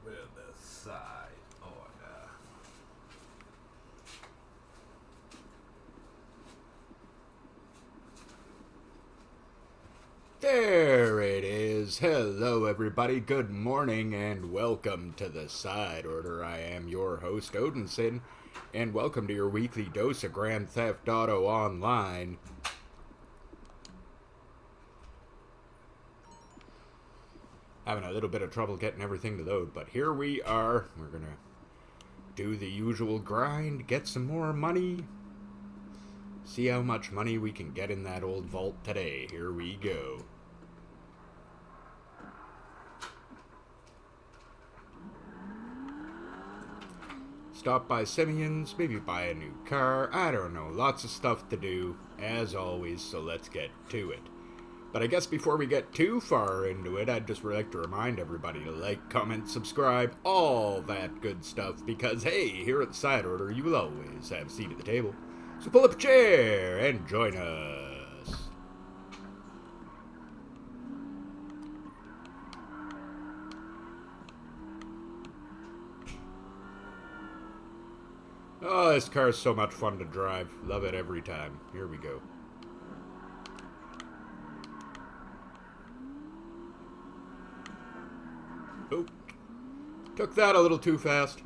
with the side order. There it is. Hello, everybody. Good morning, and welcome to the Side Order. I am your host, Odinson, and welcome to your weekly dose of Grand Theft Auto Online. Having a little bit of trouble getting everything to load, but here we are. We're gonna do the usual grind, get some more money, see how much money we can get in that old vault today. Here we go. Stop by Simeon's, maybe buy a new car, I don't know, lots of stuff to do, as always, so let's get to it. But I guess before we get too far into it, I'd just like to remind everybody to like, comment, subscribe, all that good stuff, because hey, here at the Side Order, you will always have a seat at the table. So pull up a chair and join us. Oh, this car is so much fun to drive. Love it every time. Here we go. Oh, took that a little too fast.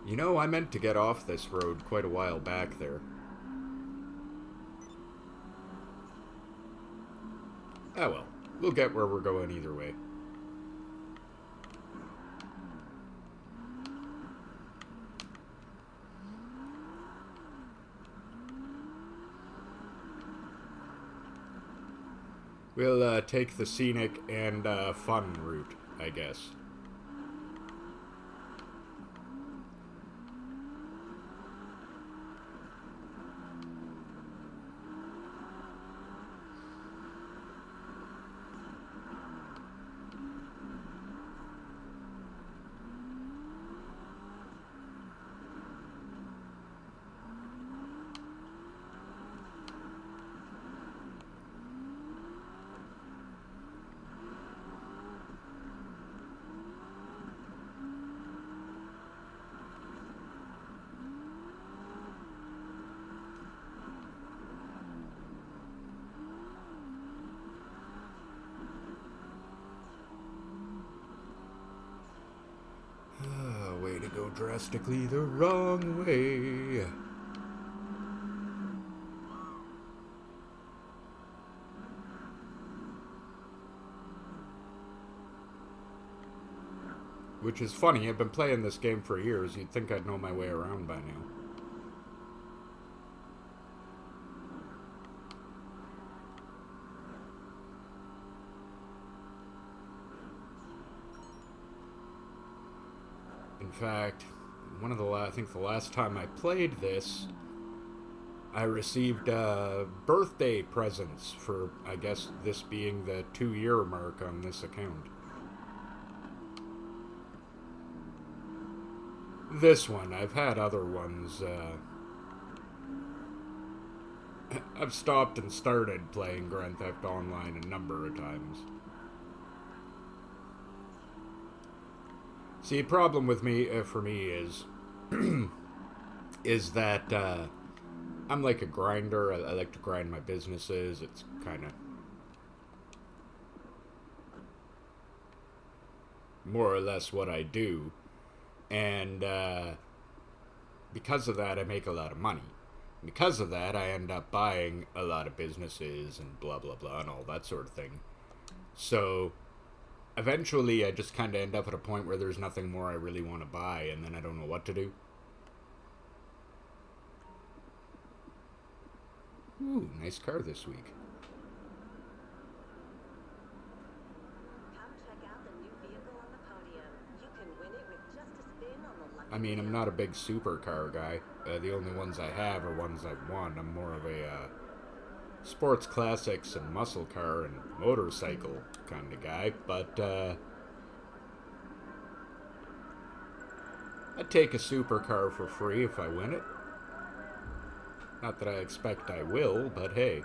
You know, I meant to get off this road quite a while back there. Oh well, we'll get where we're going either way. We'll take the scenic and fun route, I guess. Way to go drastically the wrong way. Which is funny, I've been playing this game for years. You'd think I'd know my way around by now. In fact, I think the last time I played this, I received birthday presents for, I guess, this being the 2-year mark on this account. This one, I've had other ones. I've stopped and started playing Grand Theft Online a number of times. See, the problem with me, for me, is is that I'm like a grinder. I like to grind my businesses. It's kind of more or less what I do, and because of that, I make a lot of money. Because of that, I end up buying a lot of businesses and blah blah blah and all that sort of thing. So eventually I just kind of end up at a point where there's nothing more I really want to buy, and then I don't know what to do. Ooh, nice car this week. Come check out the new vehicle on the podium. You can win it with just a spin on the lucky I mean, I'm wheel. not a big supercar guy. The only ones I have are ones I've won. I'm more of a sports classics and muscle car and motorcycle kind of guy. But I'd take a supercar for free if I win it. Not that I expect I will, but hey.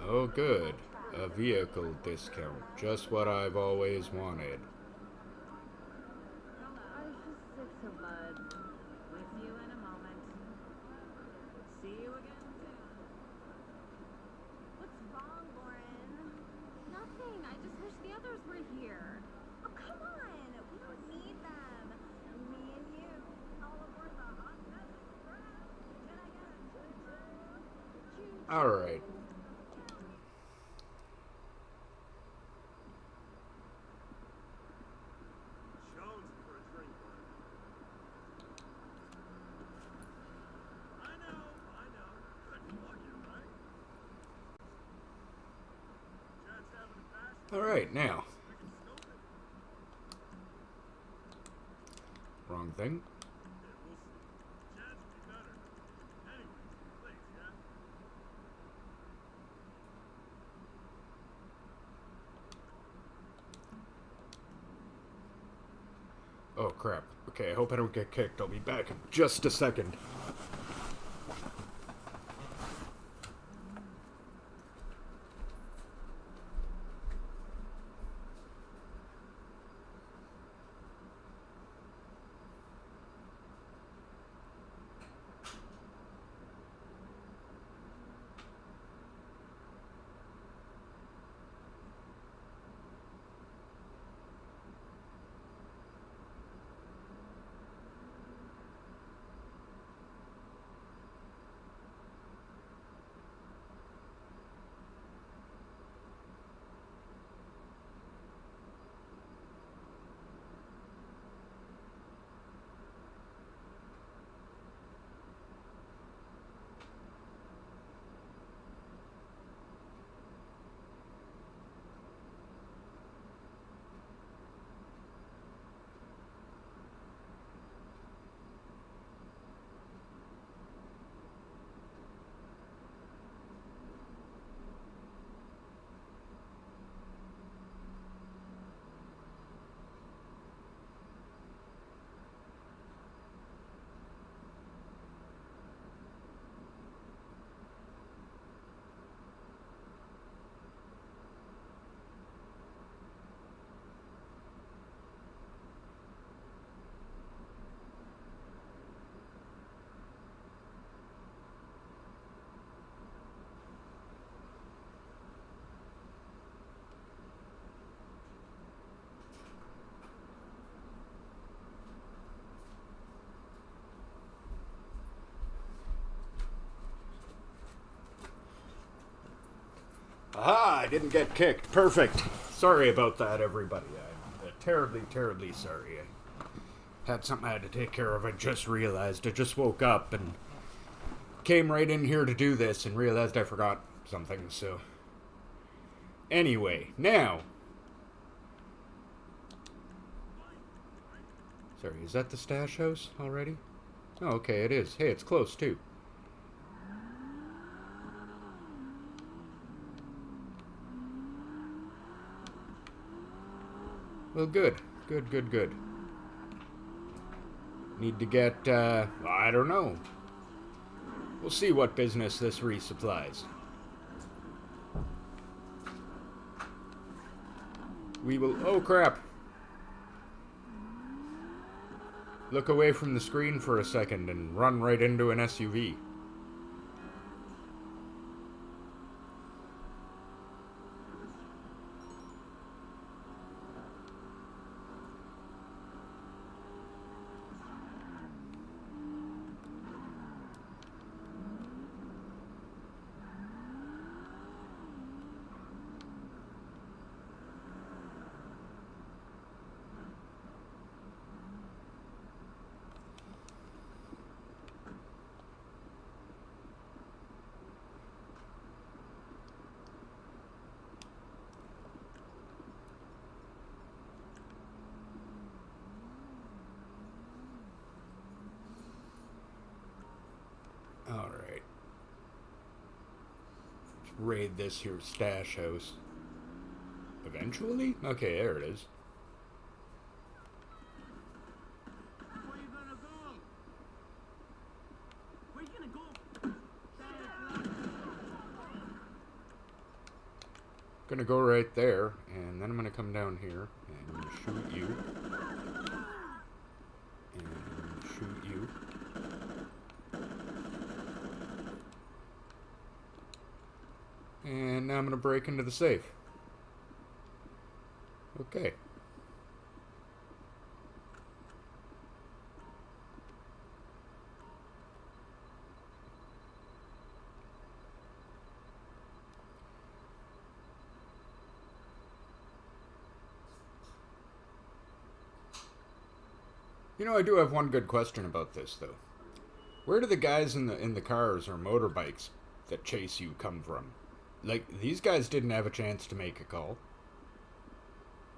Oh good, a vehicle discount. Just what I've always wanted. I was just sick of Bud. With you in a moment. See you again soon. What's wrong, Lauren? Nothing. I just wish the others were here. Oh, come on. We don't need them. Me and you. All aboard the Hot Mess Express. Can I get a choo-choo? Alright. Jones for a drink, bud. I know. Couldn't lug you, right? Jets having a fast Alright, now. we can scope it. Wrong thing. Yeah, we'll see. Jets be better. Anyways, please, yeah? Oh crap. Okay, I hope I don't get kicked. I'll be back in just a second. Aha, I didn't get kicked. Perfect. Sorry about that, everybody. I'm terribly, terribly sorry. I had something I had to take care of. I just realized. I just woke up and came right in here to do this and realized I forgot something, so. Anyway, now. Sorry, is that the stash house already? Oh, okay, it is. Hey, it's close, too. Well, good. Good. Need to get, I don't know. We'll see what business this resupplies. We will, oh crap. Look away from the screen for a second and run right into an SUV. Alright. Let's raid this here stash house. Eventually? Okay, there it is. Where you gonna go? Where you gonna go? Gonna go right there, and then I'm gonna come down here, and I'm gonna shoot you. And shoot you. And now I'm gonna break into the safe. Okay. You know, I do have one good question about this, though. Where do the guys in the cars or motorbikes that chase you come from? Like, these guys didn't have a chance to make a call.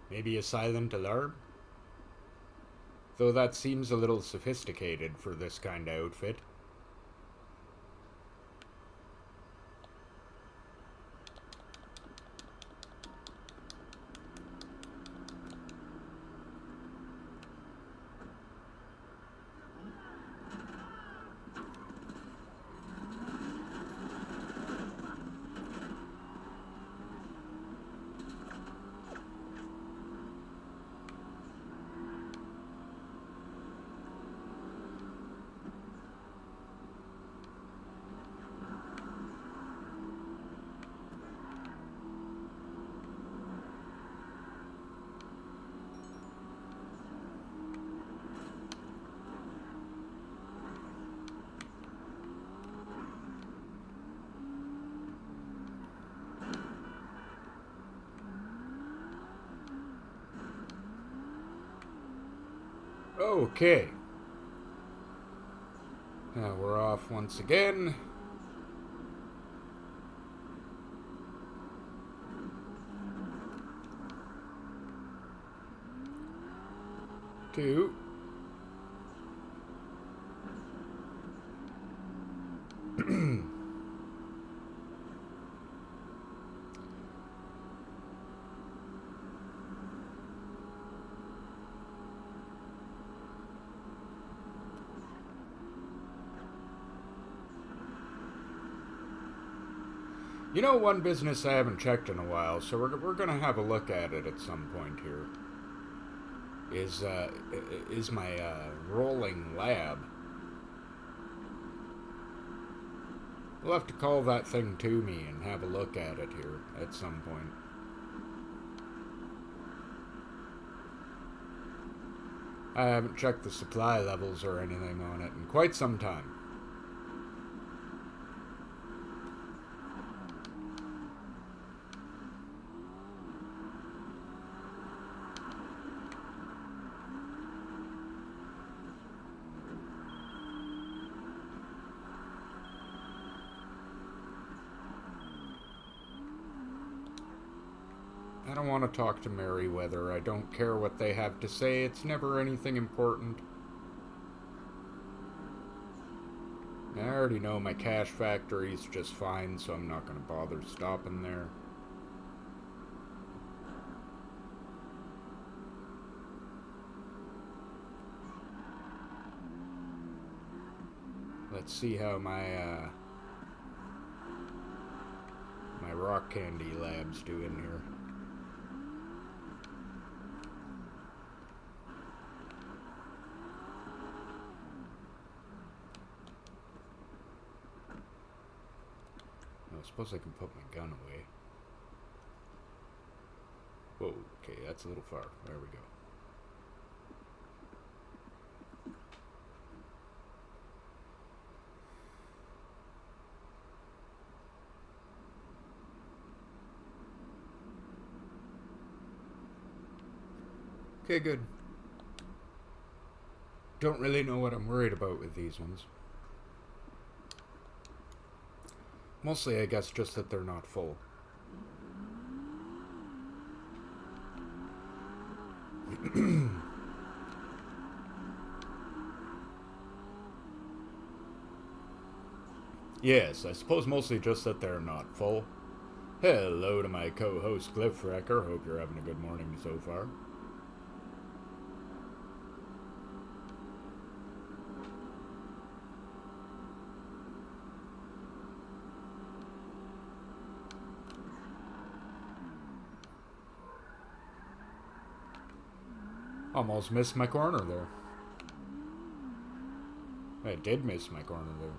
Maybe a silent alarm? Though that seems a little sophisticated for this kind of outfit. Okay. Now we're off once again. Two. You know, one business I haven't checked in a while, so we're gonna have a look at it at some point here. Is my rolling lab. We'll have to call that thing to me and have a look at it here at some point. I haven't checked the supply levels or anything on it in quite some time. I don't want to talk to Merryweather. I don't care what they have to say. It's never anything important. I already know my cash factory's just fine, so I'm not going to bother stopping there. Let's see how my rock candy lab's doing here. I suppose I can put my gun away. Whoa, okay, that's a little far. There we go. Okay, good. Don't really know what I'm worried about with these ones. Mostly, I guess, just that they're not full. Yes, I suppose mostly just that they're not full. Hello to my co-host Cliff Wrecker. Hope you're having a good morning so far. Almost missed my corner there. I did miss my corner there.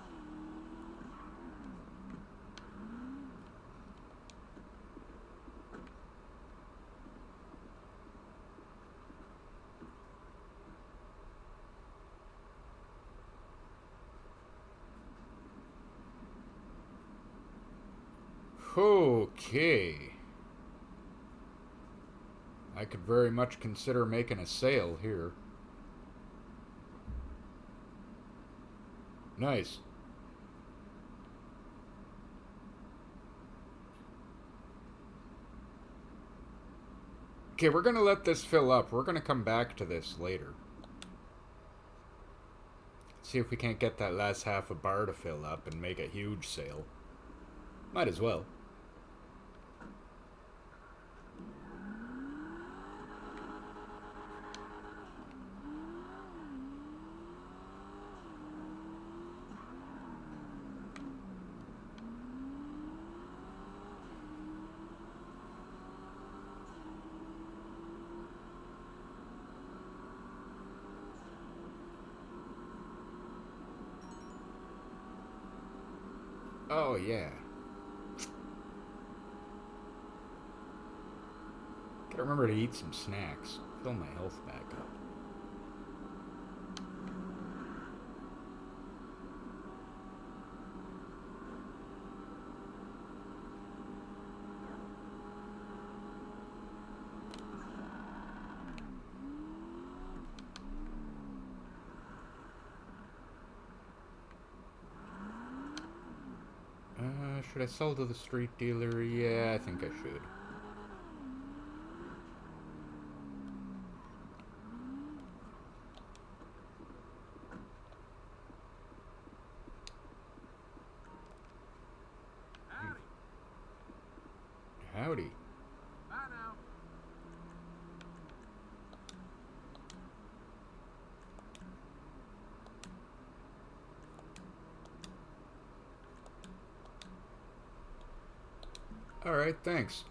Okay. I could very much consider making a sale here. Nice. Okay, we're gonna let this fill up. We're gonna come back to this later. See if we can't get that last half a bar to fill up and make a huge sale. Might as well. Oh, yeah. Gotta remember to eat some snacks. Fill my health back up. Should I sell to the street dealer? Yeah, I think I should. Howdy. Howdy. Bye now. Alright, thanks.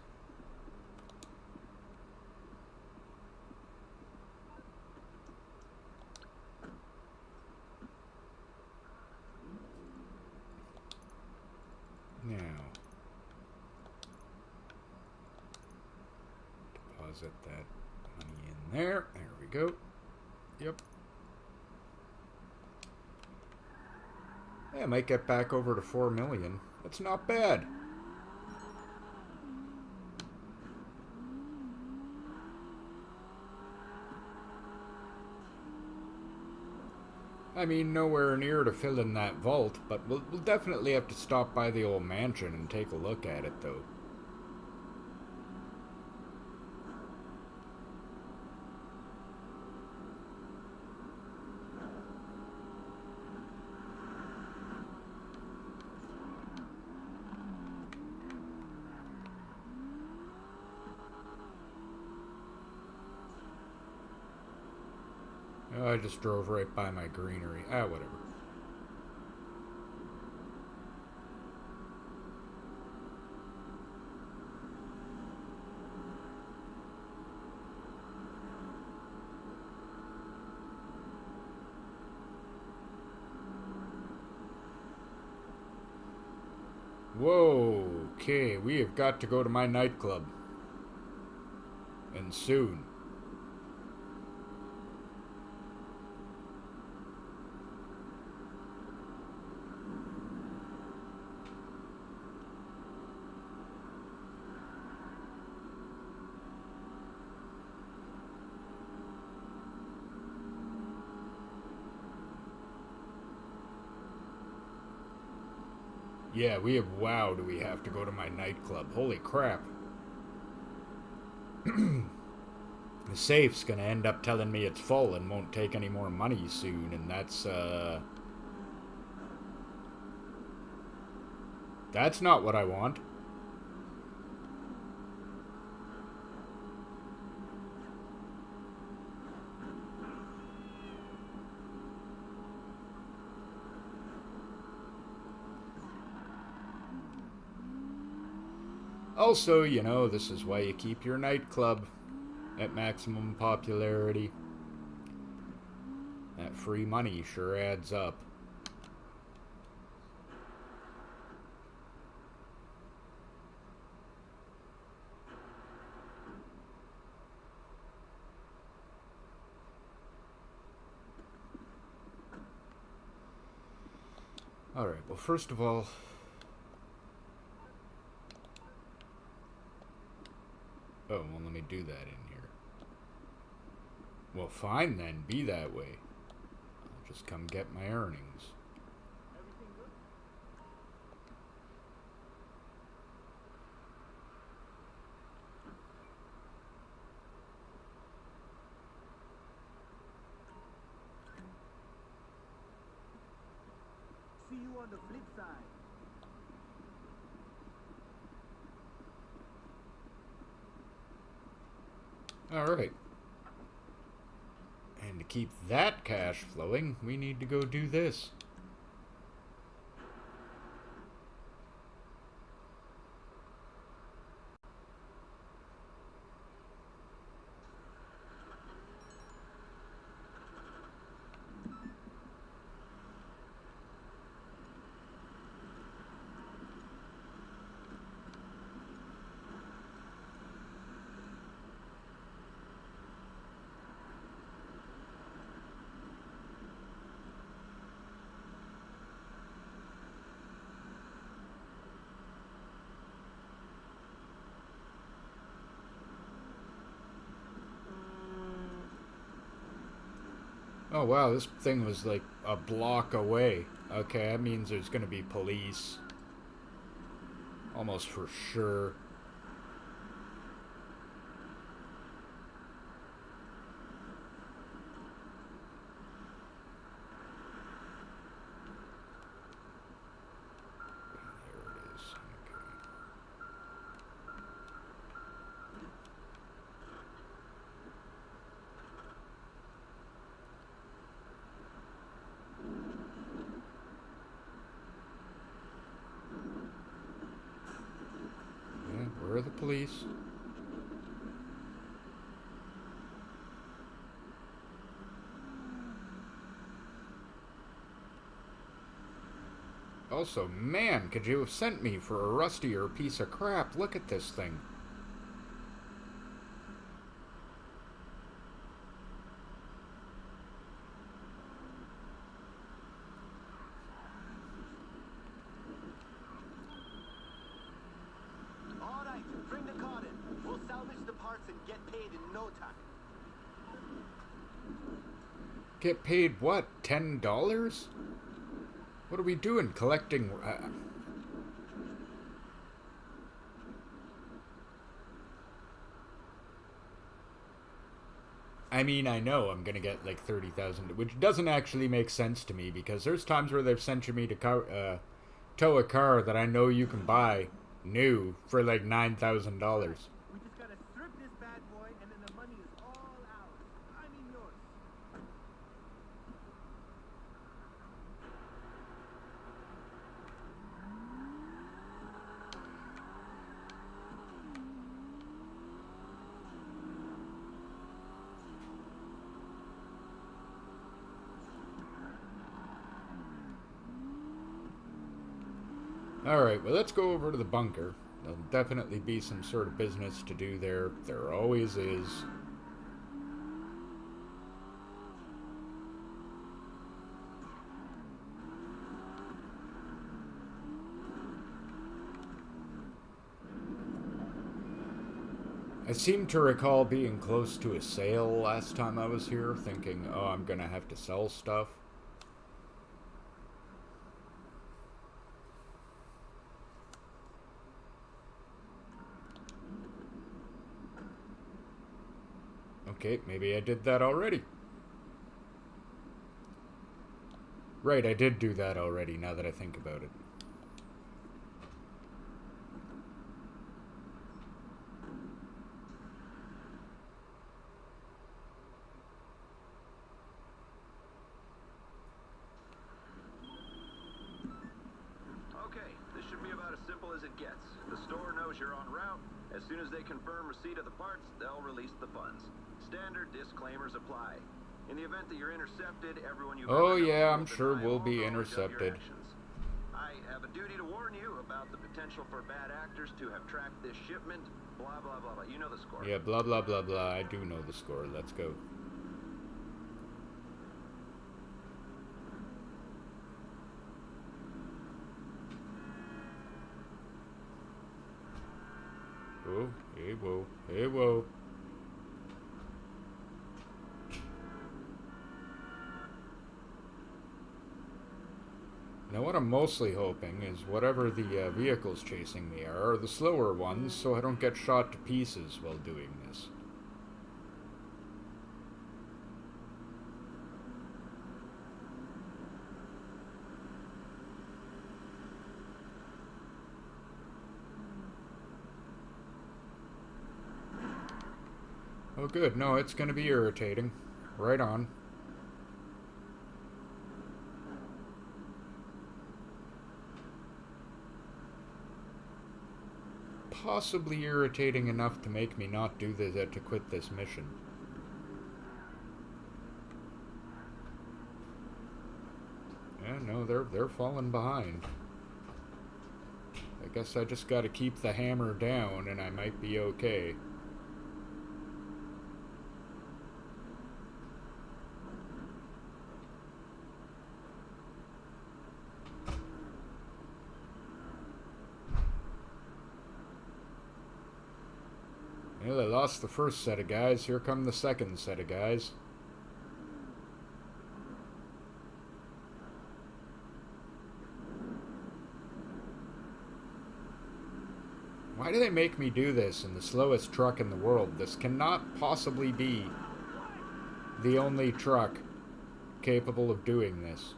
Now, deposit that money in there. There we go. Yep. Yeah, I might get back over to 4 million. That's not bad. I mean, nowhere near to fill in that vault, but we'll definitely have to stop by the old mansion and take a look at it, though. Oh, I just drove right by my greenery. Ah, whatever. Whoa, okay, we have got to go to my nightclub. And soon. Yeah, wow, do we have to go to my nightclub. Holy crap. The safe's gonna end up telling me it's full and won't take any more money soon, and that's not what I want. Also, you know, this is why you keep your nightclub at maximum popularity. That free money sure adds up. Alright, well, first of all, oh, well, let me do that in here. Well, fine then, be that way. I'll just come get my earnings. Everything good? See you on the flip side. Alright. And to keep that cash flowing, we need to go do this. Oh wow, this thing was like a block away. Okay, that means there's gonna be police. Almost for sure. There it is. Okay. Yeah, where are the police? Also, man, could you have sent me for a rustier piece of crap? Look at this thing. All right, bring the car in. We'll salvage the parts and get paid in no time. Get paid what? $10? What are we doing? Collecting... I mean, I know I'm gonna get like 30,000, which doesn't actually make sense to me because there's times where they've sent me to tow a car that I know you can buy new for like $9,000. We just gotta strip this bad boy and then the money is all ours. I mean yours. Alright, well, let's go over to the bunker. There'll definitely be some sort of business to do there. There always is. I seem to recall being close to a sale last time I was here, thinking, oh, I'm gonna have to sell stuff. Okay, maybe I did that already. Right, I did do that already, now that I think about it. Okay, this should be about as simple as as it gets. The store knows you're en route. As soon as they confirm receipt of the parts, they'll release the funds. Standard disclaimers apply. In the event that you're intercepted, everyone you Oh yeah, I'm sure we'll be intercepted. I have a duty to warn you about the potential for bad actors to have tracked this shipment. Blah, blah, blah, blah. You know the score. Yeah, blah, blah, blah, blah. I do know the score. Let's go. Oh, hey, whoa. Hey, whoa. Now what I'm mostly hoping is whatever the vehicles chasing me are the slower ones, so I don't get shot to pieces while doing this. Oh good, no, it's gonna be irritating. Right on. Possibly irritating enough to make me not do this, to quit this mission. Yeah, no, they're falling behind. I guess I just gotta keep the hammer down and I might be okay. Well, I lost the first set of guys. Here come the second set of guys. Why do they make me do this in the slowest truck in the world? This cannot possibly be the only truck capable of doing this.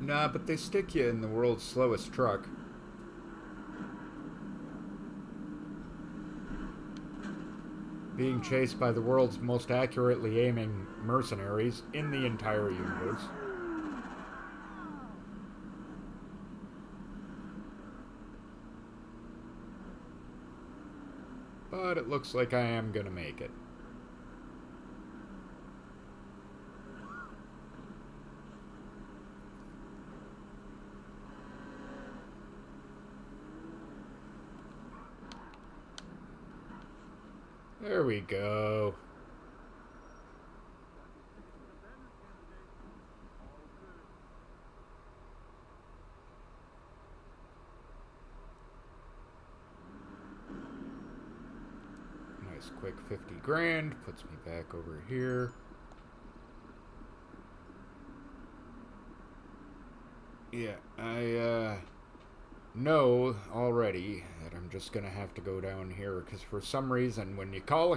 Nah, but they stick you in the world's slowest truck. Being chased by the world's most accurately aiming mercenaries in the entire universe. But it looks like I am gonna make it. There we go. Nice quick 50 grand, puts me back over here. Yeah, I know already that I'm just gonna have to go down here because for some reason when you call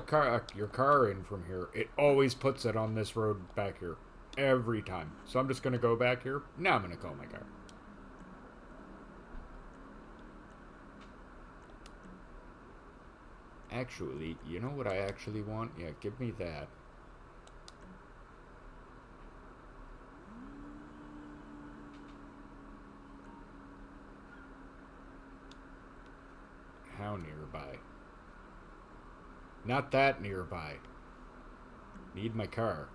your car in from here, it always puts it on this road back here every time. So I'm just gonna go back here. Now I'm gonna call my car. Actually, you know what I actually want? Yeah, give me that. How nearby? Not that nearby. Need my car.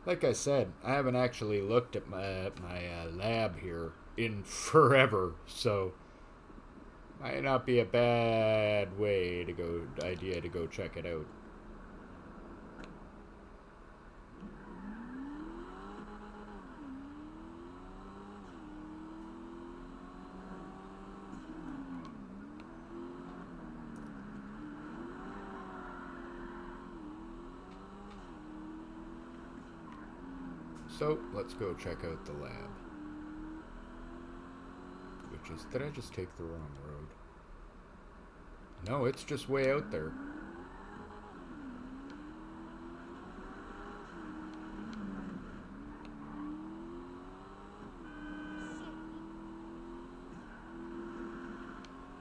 Like I said, I haven't actually looked at my lab here in forever, so might not be a bad idea to go check it out. So, let's go check out the lab. Which is, did I just take the wrong road? No, it's just way out there.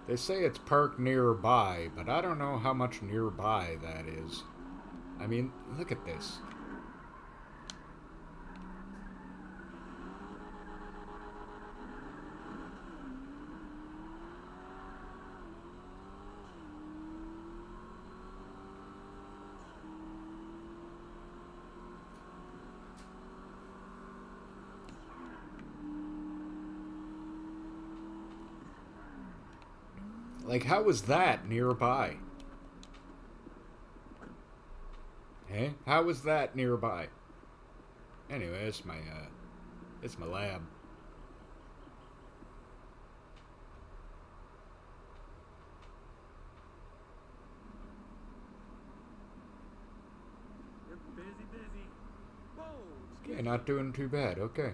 They say it's parked nearby, but I don't know how much nearby that is. I mean, look at this. Like, how was that nearby? Eh? How was that nearby? Anyway, it's my lab. We're busy. Whoa! Okay, not doing too bad. Okay.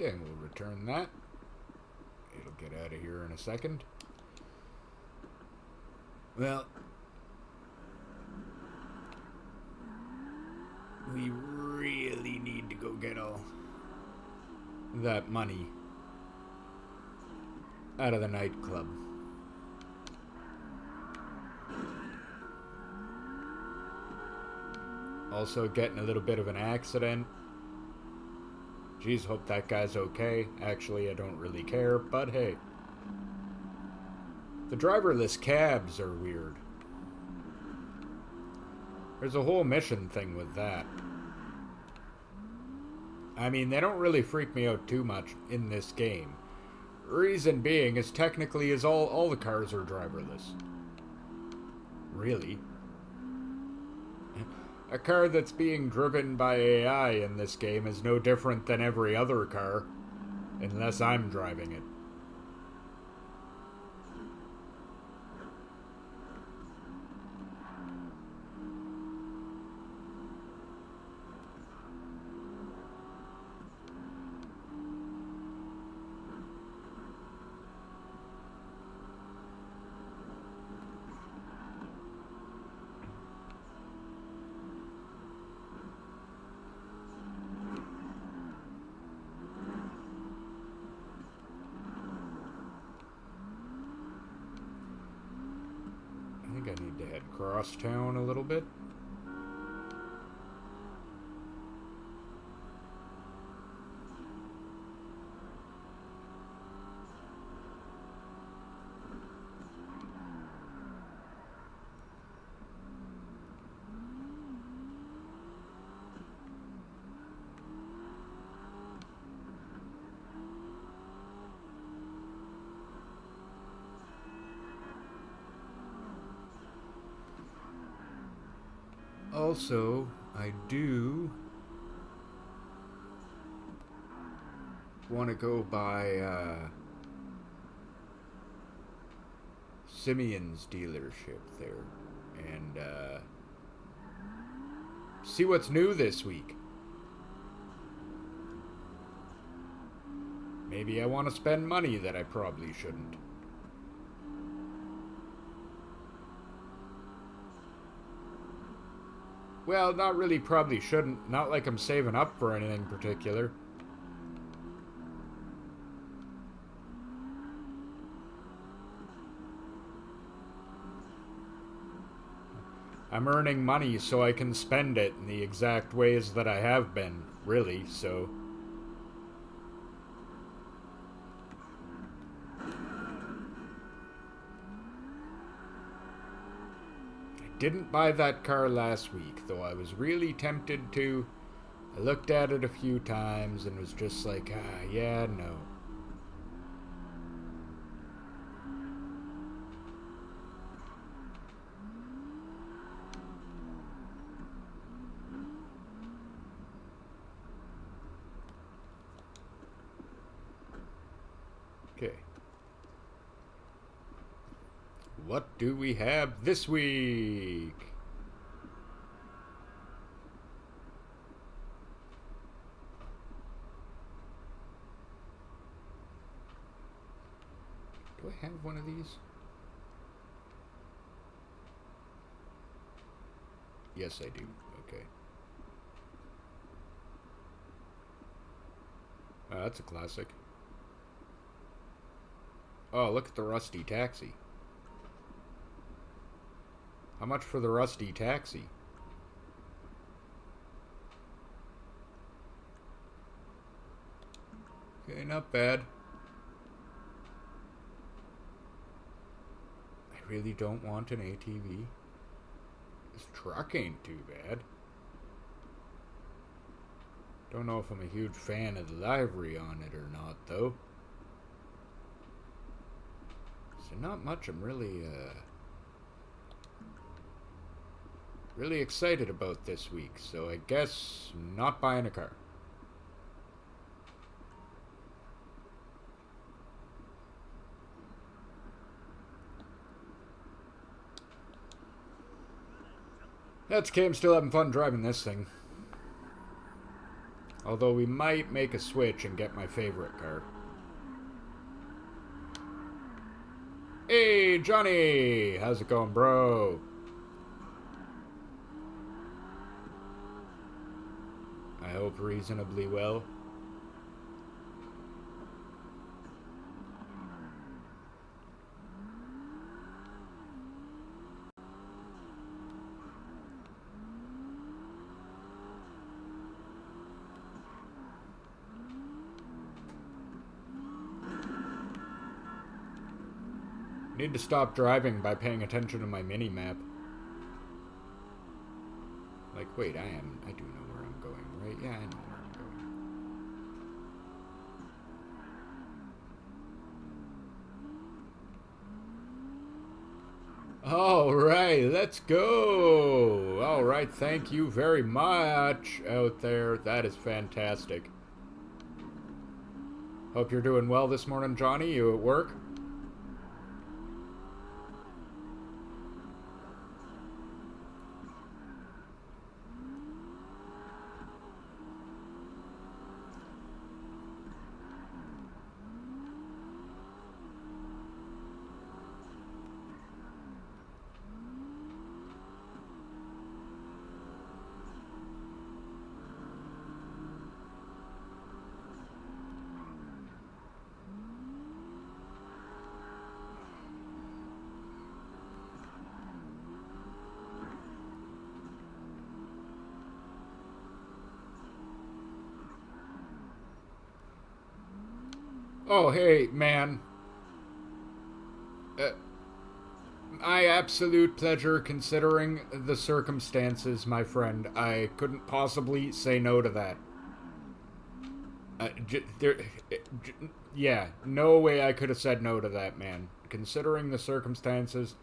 Okay, we'll return that. It'll get out of here in a second. Well, we really need to go get all that money out of the nightclub. Also getting a little bit of an accident. Geez, hope that guy's okay. Actually, I don't really care, but hey. The driverless cabs are weird. There's a whole mission thing with that. I mean, they don't really freak me out too much in this game. Reason being is technically is all the cars are driverless. Really. A car that's being driven by AI in this game is no different than every other car, unless I'm driving it. I think I need to head cross town a little bit. Also, I do want to go by Simeon's dealership there and see what's new this week. Maybe I want to spend money that I probably shouldn't. Well, not really probably shouldn't. Not like I'm saving up for anything particular. I'm earning money so I can spend it in the exact ways that I have been, really, so... Didn't buy that car last week, though I was really tempted to. I looked at it a few times and was just like, yeah, no. Okay. what do we have this week? Do I have one of these? Yes, I do. Okay. That's a classic. Oh, look at the Rusty Taxi. How much for the Rusty Taxi? Okay, not bad. I really don't want an ATV. This truck ain't too bad. Don't know if I'm a huge fan of the livery on it or not, though. So not much I'm really excited about this week, so I guess not buying a car. That's okay, I'm still having fun driving this thing. Although we might make a switch and get my favorite car. Hey, Johnny! How's it going, bro? I hope reasonably well. Need to stop driving by paying attention to my mini-map. Like, wait, I do know where I'm going, right? Yeah, I know where I'm going. Alright, let's go! Alright, thank you very much out there. That is fantastic. Hope you're doing well this morning, Johnny. You at work? Oh, hey, man. My absolute pleasure considering the circumstances, my friend. I couldn't possibly say no to that. Yeah, no way I could have said no to that, man. Considering the circumstances,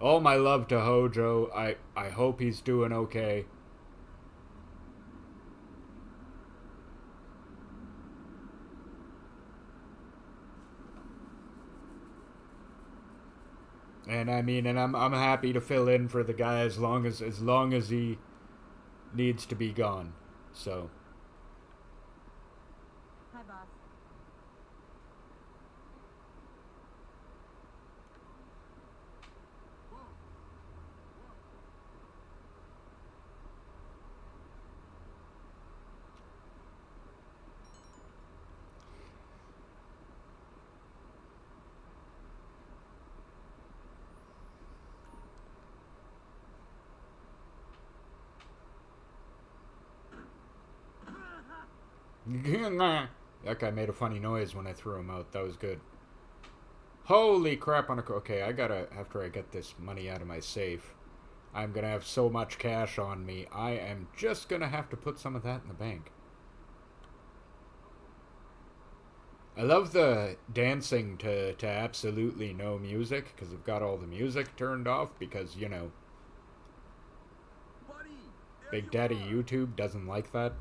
all my love to Hojo. I hope he's doing okay. And I mean, and I'm happy to fill in for the guy as long as he needs to be gone. So. Hi, boss. That guy made a funny noise when I threw him out. That was good. Holy crap on a... Okay, I gotta... After I get this money out of my safe, I'm gonna have so much cash on me. I am just gonna have to put some of that in the bank. I love the dancing to absolutely no music, because I've got all the music turned off, because, you know, Big Daddy YouTube doesn't like that.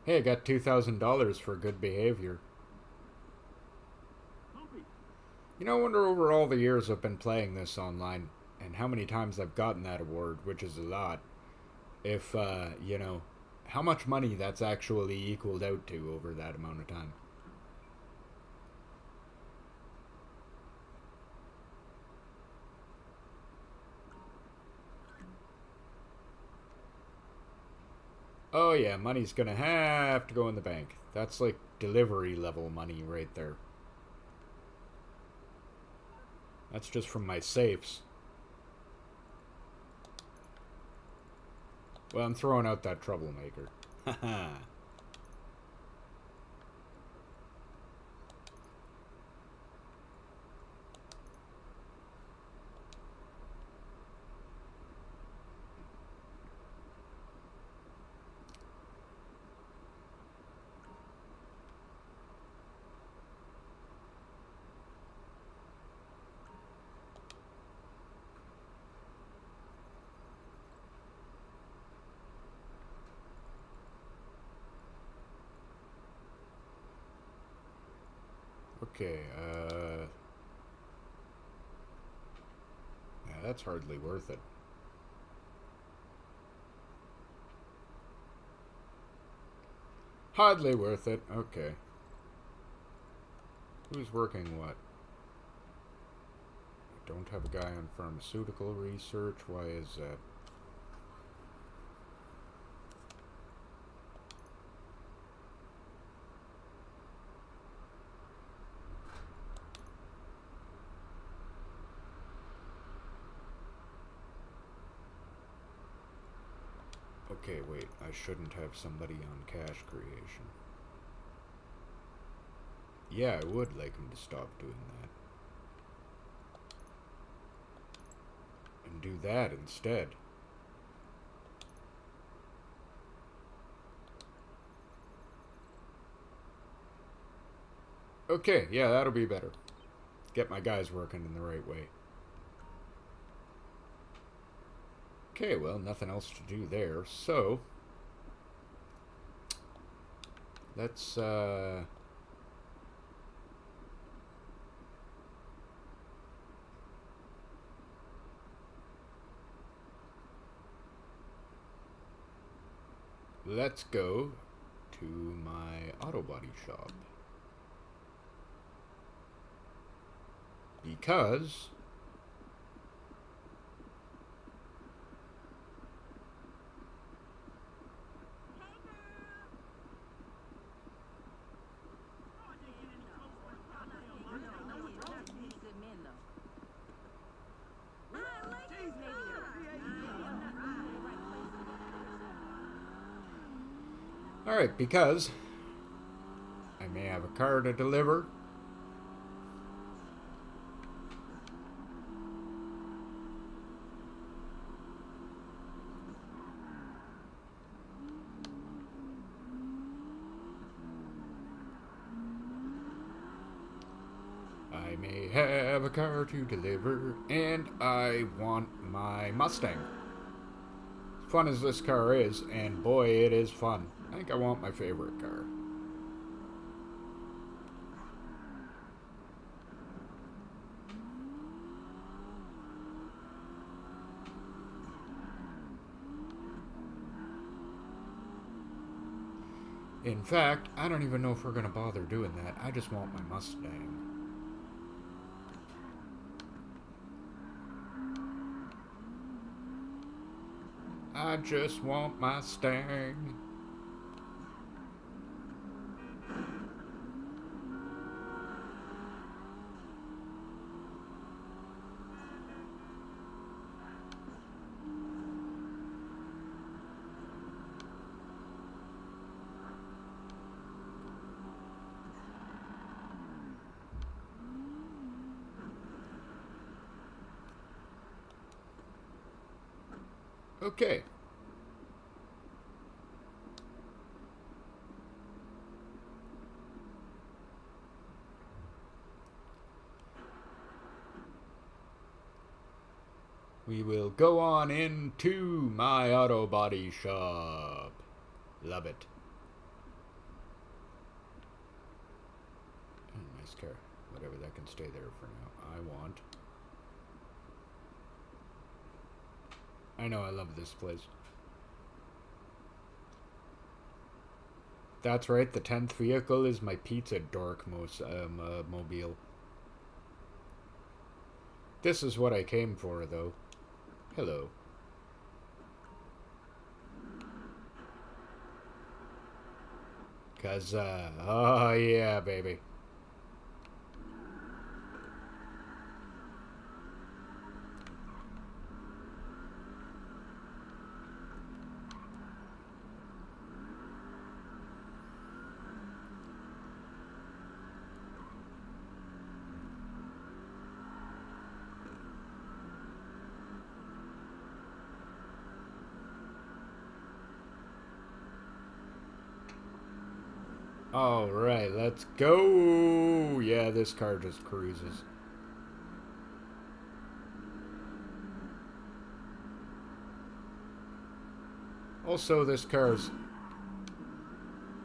Hey, I got $2,000 for good behavior. You know, I wonder over all the years I've been playing this online and how many times I've gotten that award, which is a lot, if, you know, how much money that's actually equaled out to over that amount of time. Oh yeah, money's gonna have to go in the bank. That's like delivery level money right there. That's just from my safes. Well, I'm throwing out that troublemaker. Haha. Okay, yeah, that's hardly worth it. Hardly worth it, okay. Who's working what? I don't have a guy on pharmaceutical research, why is that? Okay, wait, I shouldn't have somebody on cash creation. Yeah, I would like him to stop doing that. And do that instead. Okay, yeah, that'll be better. Get my guys working in the right way. Okay, well, nothing else to do there, so let's go to my auto body shop, because alright, because I may have a car to deliver. I may have a car to deliver, and I want my Mustang. As fun as this car is, and boy, it is fun. I think I want my favorite car. In fact, I don't even know if we're going to bother doing that. I just want my Mustang. I just want my Mustang. Okay. We will go on into my auto body shop. Love it. this car? Whatever, that can stay there for now. I know, I love this place. That's right, the 10th vehicle is my pizza dork mobile. This is what I came for, though. Hello. Oh yeah, baby. Alright, let's go! Yeah, this car just cruises. Also, this car's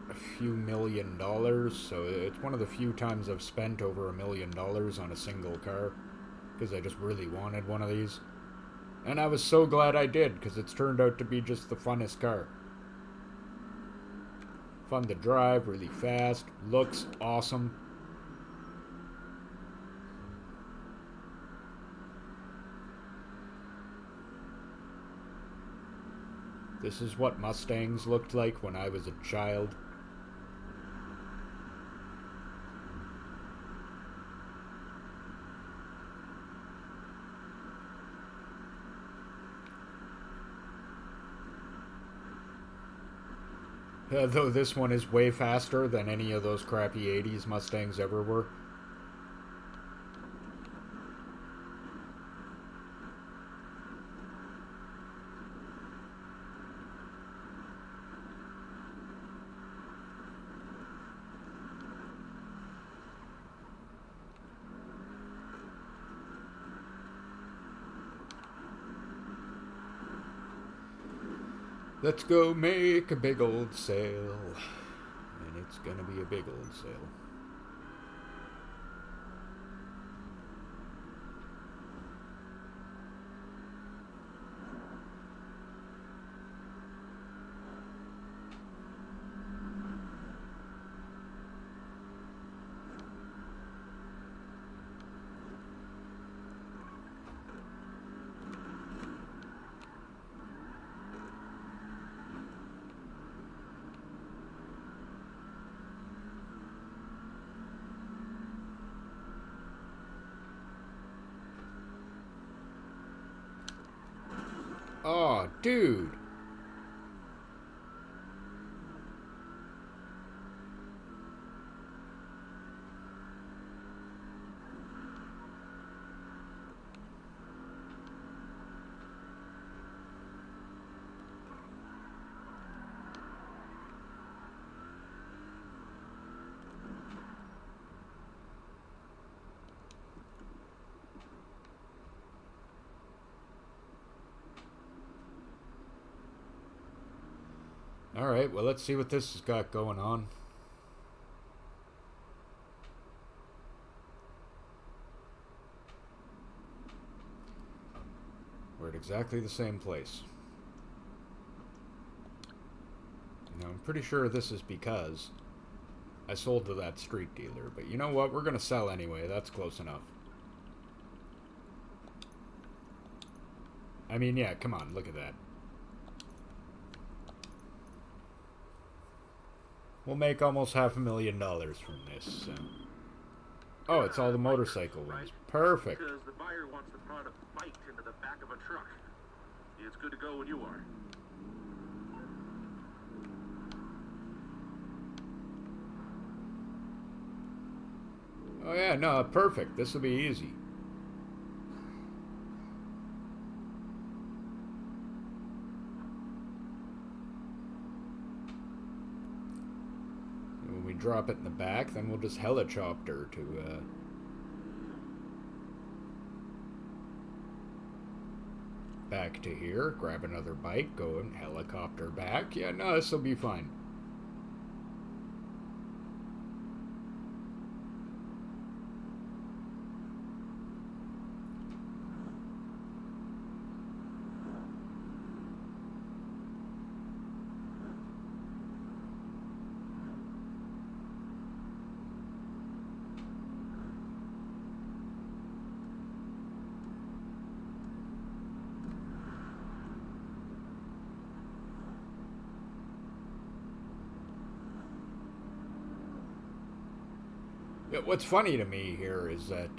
a few $1,000,000, so it's one of the few times I've spent over $1 million on a single car, because I just really wanted one of these. And I was so glad I did, because it's turned out to be just the funnest car. Fun to drive, really fast, looks awesome. This is what Mustangs looked like when I was a child. Though this one is way faster than any of those crappy 80s Mustangs ever were. Let's go make a big old sale. And it's gonna be a big old sale. Oh, dude. Alright, well, let's see what this has got going on. We're at exactly the same place. Now, I'm pretty sure this is because I sold to that street dealer, but you know what? We're gonna sell anyway. That's close enough. I mean, yeah, come on, look at that. We'll make almost $500,000 from this. So. Oh, it's all the motorcycle ones. Perfect. Because the buyer wants the product biked into the back of a truck. It's good to go when you are. Oh yeah, no, perfect. This will be easy. Drop it in the back, then we'll just helicopter to back to here, grab another bike, go and helicopter back. Yeah, no, this will be fine. What's funny to me here is that,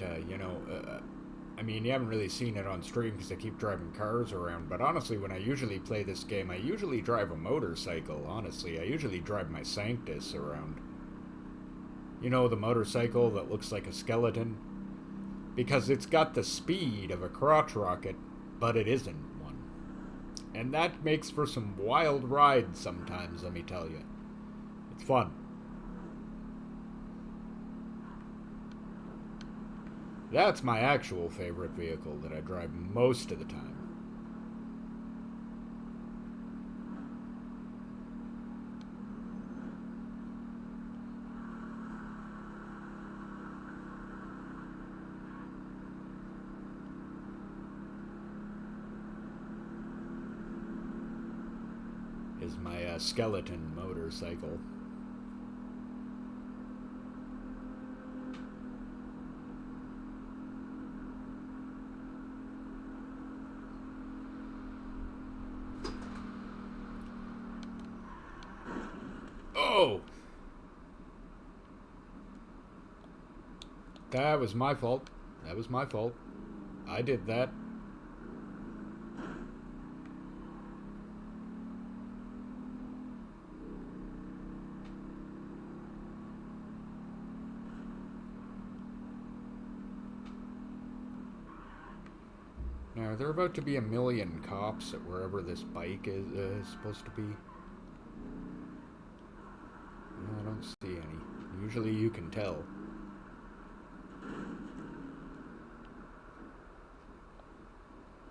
I mean, you haven't really seen it on stream because I keep driving cars around, but honestly, when I usually play this game, I usually drive a motorcycle, honestly. I usually drive my Sanctus around. You know, the motorcycle that looks like a skeleton? Because it's got the speed of a crotch rocket, but it isn't one. And that makes for some wild rides sometimes, let me tell you. It's fun. That's my actual favorite vehicle that I drive most of the time. Is my skeleton motorcycle. Oh! That was my fault. That was my fault. I did that. Now, are there about to be a million cops at wherever this bike is supposed to be? No, I don't see any. Usually you can tell.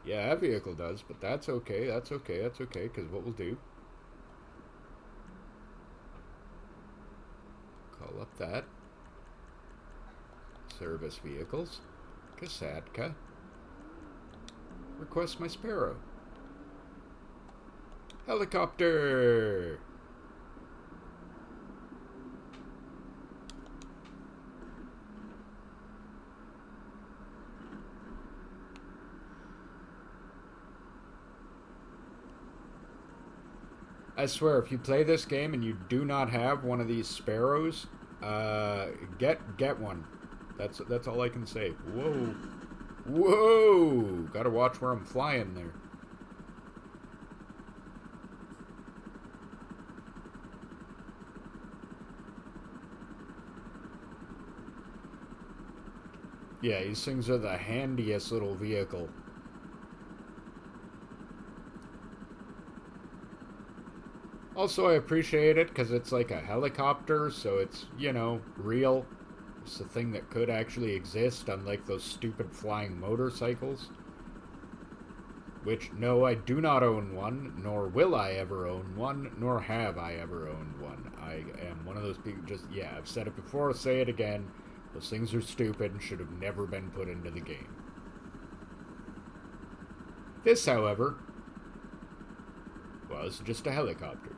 Yeah, that vehicle does, but that's okay, that's okay, that's okay, because what we'll do... Call up that. Service vehicles. Kasatka. Request my Sparrow. Helicopter! I swear, if you play this game and you do not have one of these Sparrows, get one. That's all I can say. Whoa. Whoa! Gotta watch where I'm flying there. Yeah, these things are the handiest little vehicle. Also, I appreciate it because it's like a helicopter, so it's, you know, real. It's a thing that could actually exist, unlike those stupid flying motorcycles. Which, no, I do not own one, nor will I ever own one, nor have I ever owned one. I am one of those people, just, yeah, I've said it before, I'll say it again. Those things are stupid and should have never been put into the game. This, however, was just a helicopter.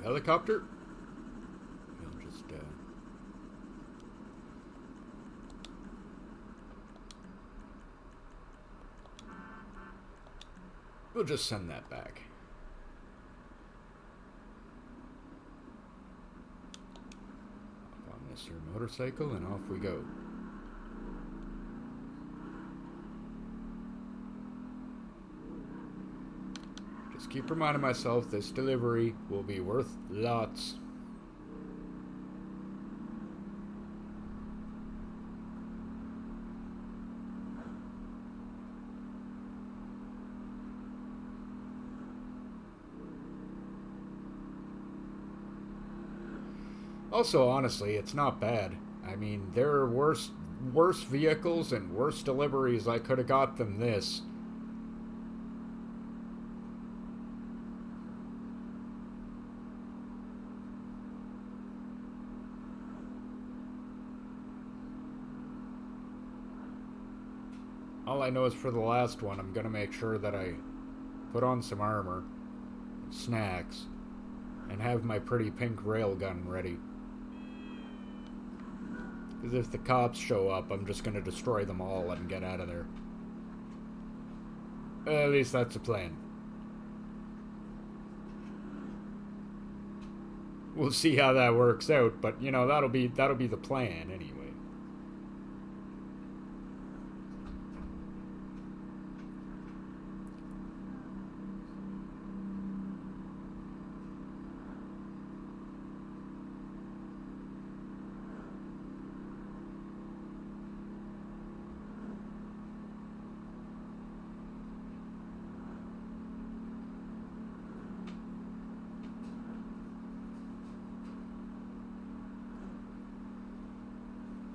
Helicopter. We'll just send that back. Up on this here motorcycle and off we go. Just keep reminding myself this delivery will be worth lots. Also, honestly, it's not bad. I mean, there are worse vehicles and worse deliveries I could have got than this. All I know is for the last one, I'm gonna make sure that I put on some armor, snacks, and have my pretty pink railgun ready. Because if the cops show up, I'm just gonna destroy them all and get out of there. At least that's the plan. We'll see how that works out, but you know, that'll be the plan anyway.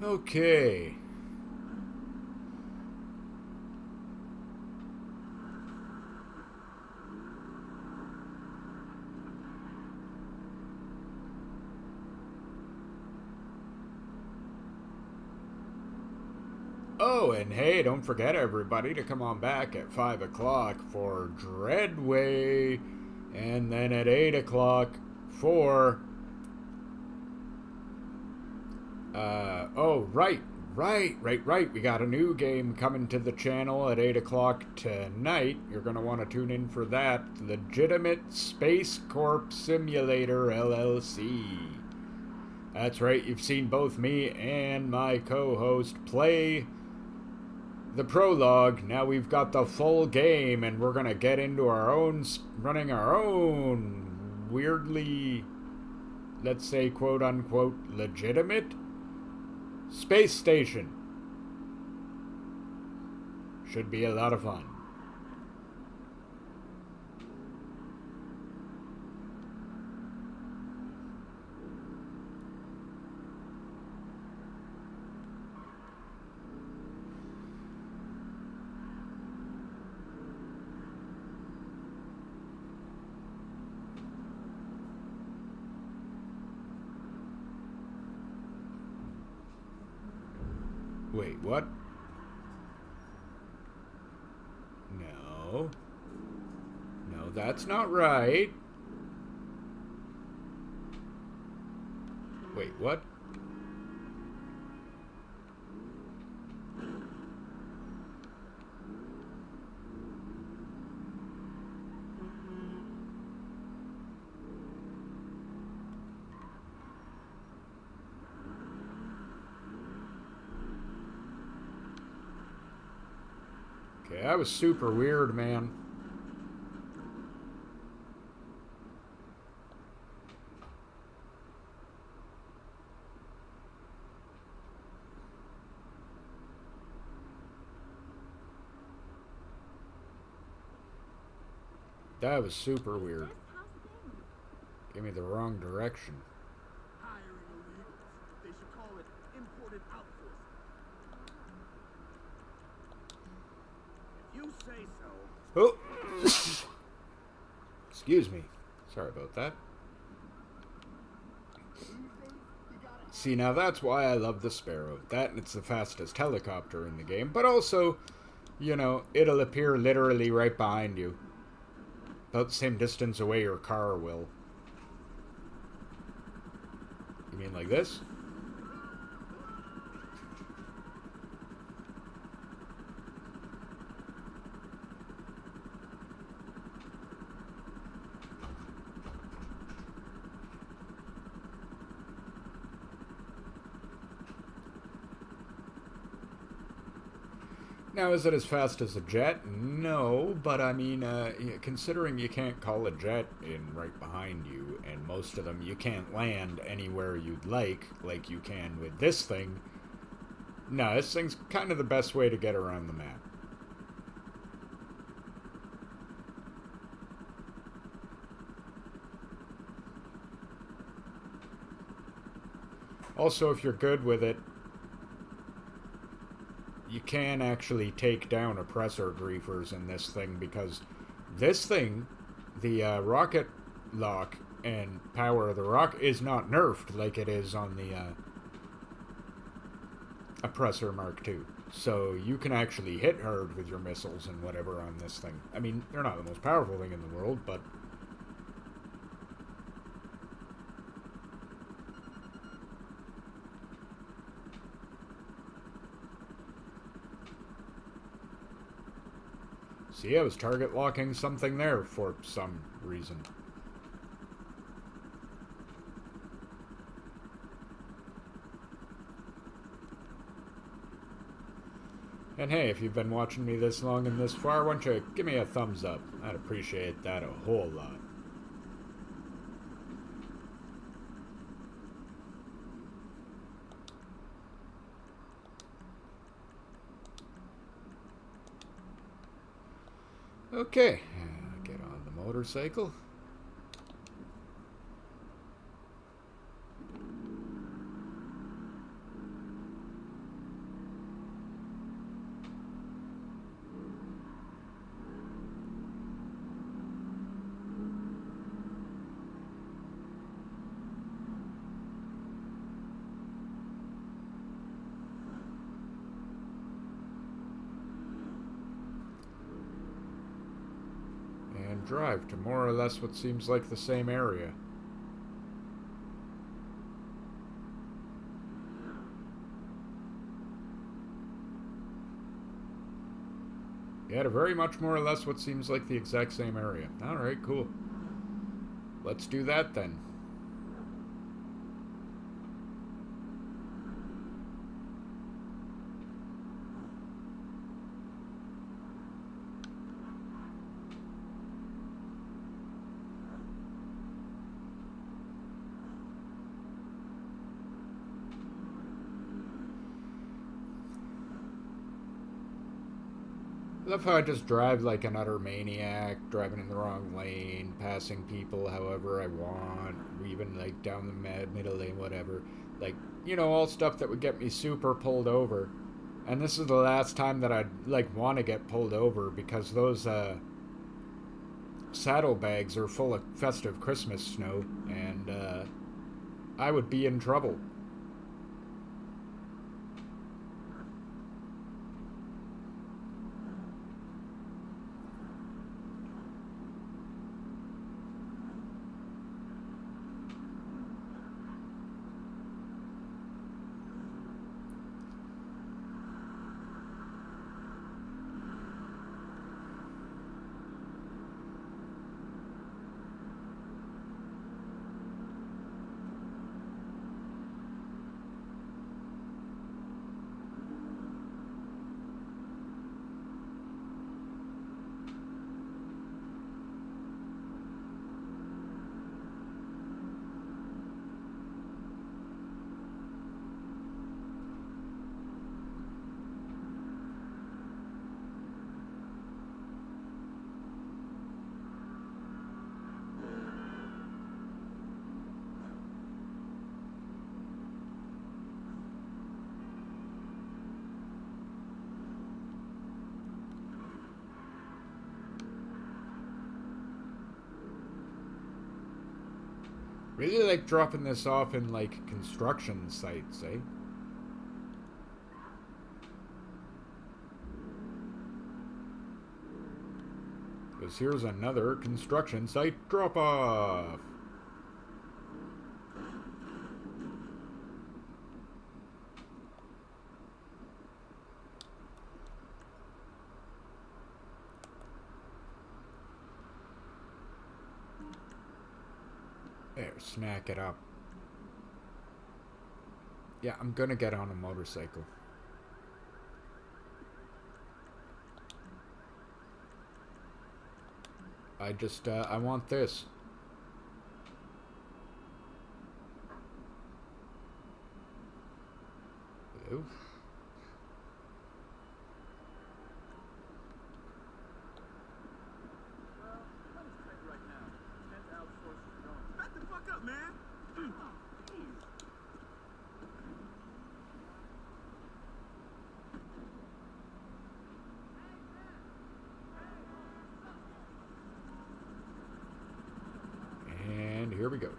Okay. Oh, and hey, don't forget everybody to come on back at 5 o'clock for Dreadway, and then at 8 o'clock for... oh, right. We got a new game coming to the channel at 8 o'clock tonight. You're going to want to tune in for that. Legitimate Space Corp Simulator LLC. That's right, you've seen both me and my co-host play the prologue. Now we've got the full game, and we're going to get into our own, running our own weirdly, let's say, quote-unquote, legitimate space station. Should be a lot of fun. Wait, what? No. No, that's not right. Wait, what? Okay, that was super weird, man. That was super weird. Gave me the wrong direction. Hiring illegals. They should call it imported outsourcing. If you say so. Oh! Excuse me. Sorry about that. See, now that's why I love the Sparrow. That and it's the fastest helicopter in the game. But also, you know, it'll appear literally right behind you. About the same distance away your car will. You mean like this? Now, is it as fast as a jet? No, but I mean, considering you can't call a jet in right behind you, and most of them you can't land anywhere you'd like you can with this thing, no, this thing's kind of the best way to get around the map. Also, if you're good with it, you can actually take down oppressor griefers in this thing, because this thing, the rocket lock and power of the rocket, is not nerfed like it is on the oppressor Mark II. So you can actually hit hard with your missiles and whatever on this thing. I mean, they're not the most powerful thing in the world, but... See, I was target locking something there for some reason. And hey, if you've been watching me this long and this far, why don't you give me a thumbs up? I'd appreciate that a whole lot. Okay, get on the motorcycle. And drive to more or less what seems like the same area. Yeah, to very much more or less what seems like the exact same area. Alright, cool. Let's do that then. I love how I just drive like an utter maniac, driving in the wrong lane, passing people however I want, even like down the middle lane, whatever. Like, you know, all stuff that would get me super pulled over. And this is the last time that I'd like want to get pulled over because those saddlebags are full of festive Christmas snow, and I would be in trouble. Really like dropping this off in like construction sites, eh? Because here's another construction site drop off. There, snack it up. Yeah, I'm gonna get on a motorcycle. I want this. Hello? Back the fuck up, man! And here we go.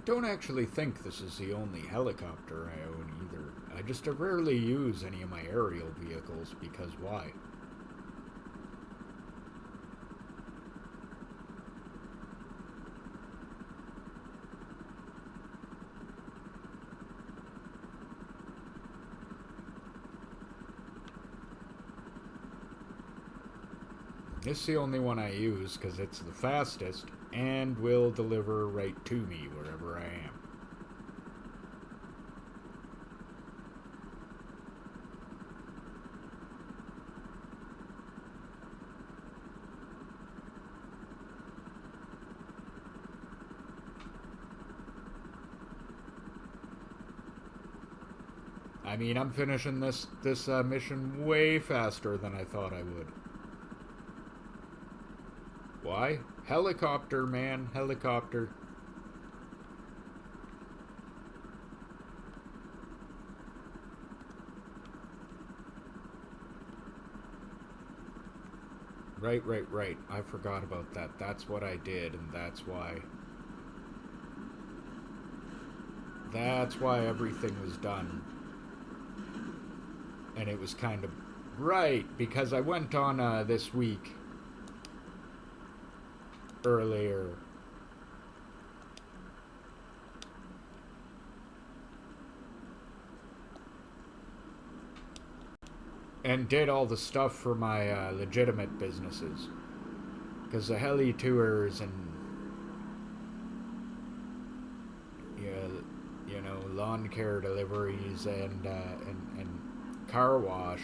don't actually think this is the only helicopter I own either. I just rarely use any of my aerial vehicles because why? This is the only one I use because it's the fastest and will deliver right to me wherever I am. I mean, I'm finishing this mission way faster than I thought I would. Why? Helicopter, man. Helicopter. Right. I forgot about that. That's what I did, and that's why everything was done. And it was kind of right, because I went on this week earlier. And did all the stuff for my legitimate businesses. Because the heli tours and you know, lawn care deliveries and car wash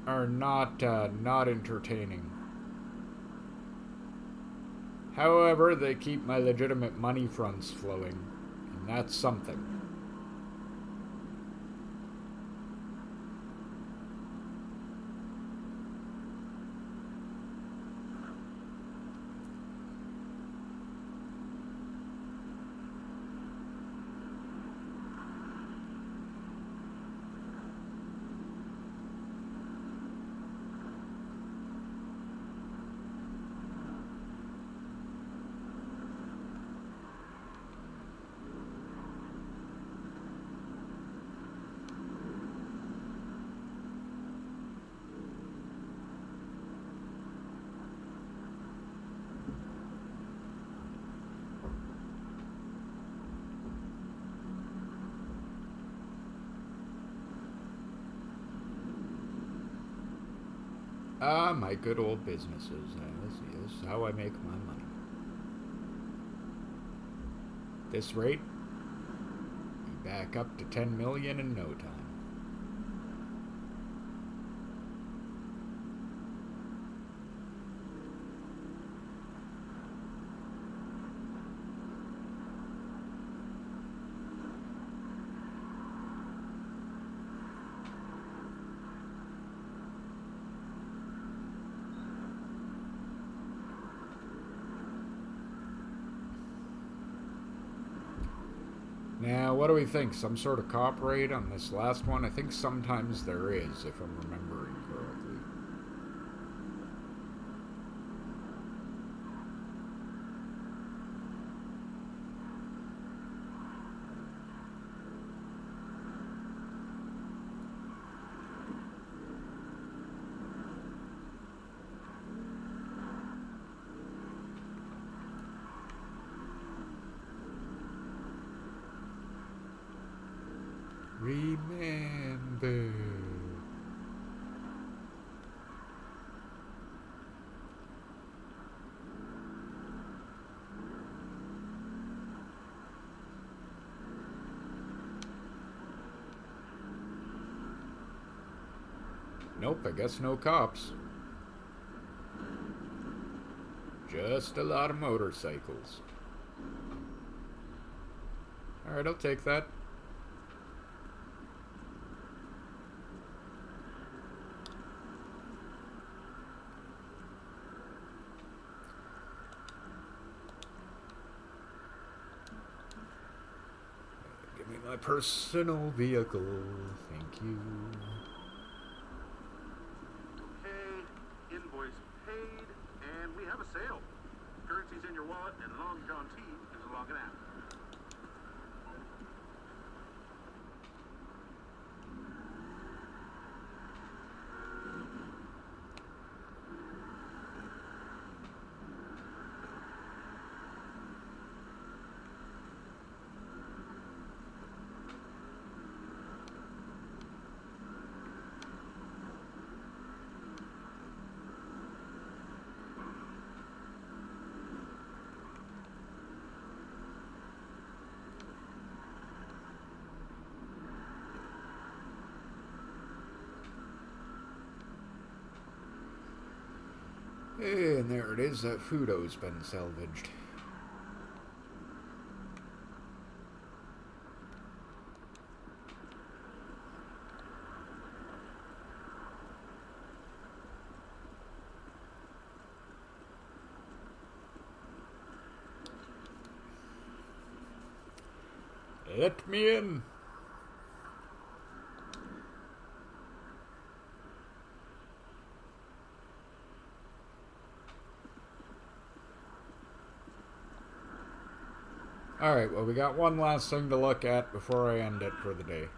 are not entertaining. However, they keep my legitimate money fronts flowing, and that's something. My good old businesses. This is how I make my money. This rate, be back up to 10 million in no time. Now, what do we think? Some sort of cop rate on this last one? I think sometimes there is, if I'm remembering correctly. Remember. Nope, I guess no cops. Just a lot of motorcycles. Alright, I'll take that. My personal vehicle, thank you. Okay, invoice paid, and we have a sale. Currency's in find your wallet, and Long John T is logging out. And there it is, that Fudo's been salvaged. Let me in. Alright, well, we got one last thing to look at before I end it for the day.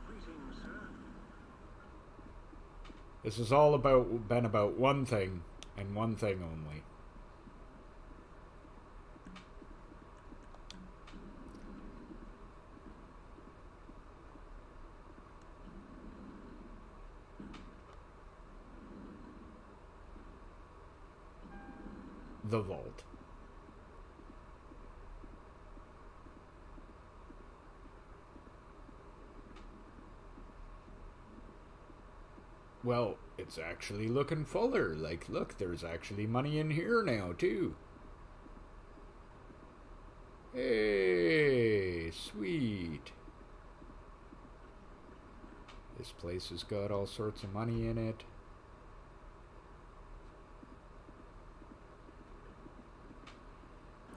Greetings, sir. This has all been about one thing, and one thing only. The vault. Well, it's actually looking fuller. Like, look, there's actually money in here now, too. Hey, sweet. This place has got all sorts of money in it.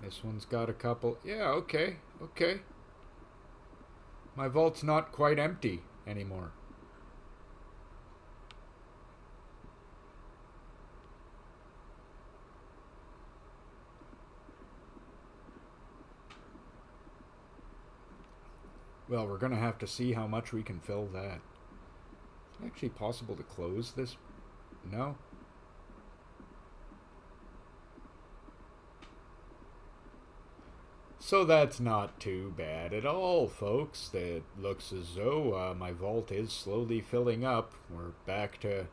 This one's got a couple. Yeah, okay, okay. My vault's not quite empty anymore. Well, we're going to have to see how much we can fill that. Is it actually possible to close this? No? So that's not too bad at all, folks. It looks as though my vault is slowly filling up. We're back to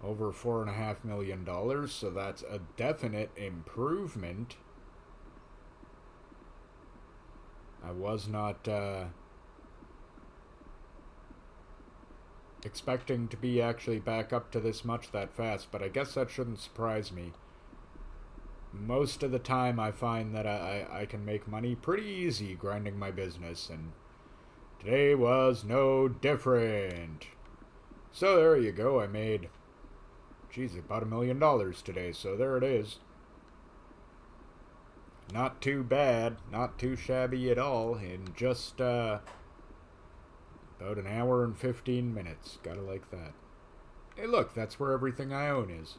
over $4.5 million, so that's a definite improvement. I was not expecting to be actually back up to this much that fast, but I guess that shouldn't surprise me. Most of the time I find that I can make money pretty easy grinding my business, and today was no different. So there you go, I made, geez, about $1 million today, so there it is. Not too bad, not too shabby at all, in just about an hour and 15 minutes. Gotta like that. Hey look, that's where everything I own is.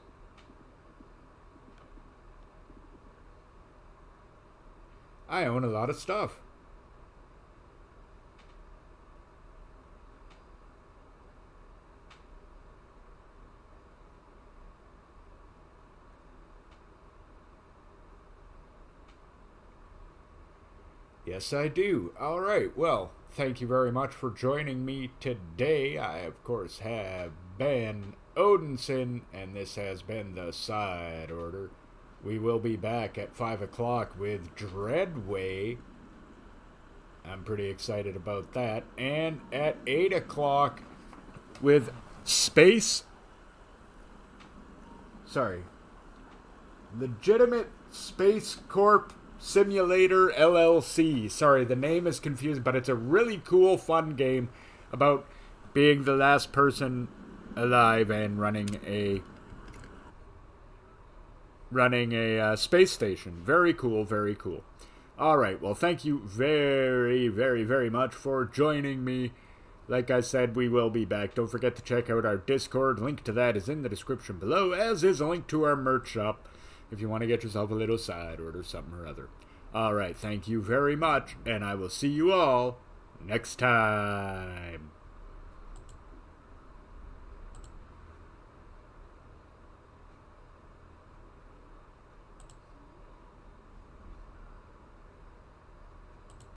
I own a lot of stuff. Yes, I do. All right, well, thank you very much for joining me today. I, of course, have been Odinson, and this has been the Side Order. We will be back at 5 o'clock with Dreadway. I'm pretty excited about that. And at 8 o'clock with Legitimate Space Corp Simulator LLC. Sorry, the name is confusing, but it's a really cool, fun game about being the last person alive and running a space station. Very cool, very cool. Alright, well, thank you very, very, very much for joining me. Like I said, we will be back. Don't forget to check out our Discord. Link to that is in the description below, as is a link to our merch shop. if you want to get yourself a little side order, something or other. All right, thank you very much, and I will see you all next time.